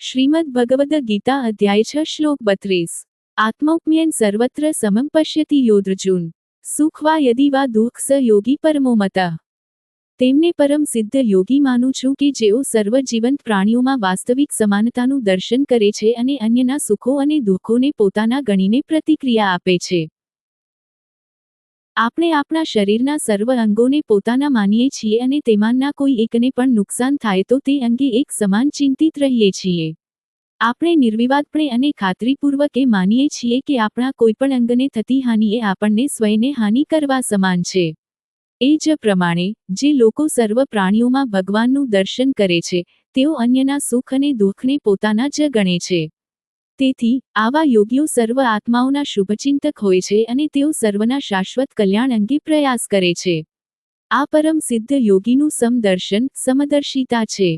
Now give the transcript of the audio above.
શ્રીમદ્ ભગવદ ગીતા અધ્યાય 6 શ્લોક 32 આત્મૌપ્યન સર્વત્ર સમમ પશ્યતિ યોદ્રજુન સુખ વા યદિ વા દુઃખ સ યોગી પરમો મતઃ। તેમને પરમ સિદ્ધ યોગી માનું છું કે જેઓ સર્વ જીવંત પ્રાણીઓમાં વાસ્તવિક સમાનતાનું દર્શન કરે છે અને અન્યના સુખો અને દુઃખોને પોતાના ગણીને પ્રતિક્રિયા આપે છે। આપણે આપણા શરીરના સર્વ અંગોને પોતાના માનીએ છીએ અને તેમાંના કોઈ એકને પણ નુકસાન થાય તો તે અંગે એક સમાન ચિંતિત રહીએ છીએ। આપણે નિર્વિવાદપણે અને ખાતરીપૂર્વક એ માનીએ છીએ કે આપણા કોઈપણ અંગને થતી હાનિ એ આપણને સ્વયંને હાનિ કરવા સમાન છે। એ જ પ્રમાણે જે લોકો સર્વ પ્રાણીઓમાં ભગવાનનું દર્શન કરે છે તેઓ અન્યના સુખ અને દુઃખને પોતાના જ ગણે છે। તેથી આવા યોગીઓ સર્વ આત્માઓના શુભચિંતક હોય છે અને તેઓ સર્વના શાશ્વત કલ્યાણ અંગે પ્રયાસ કરે છે। આ પરમ સિદ્ધ યોગીનું સમદર્શન સમદર્શિતા છે।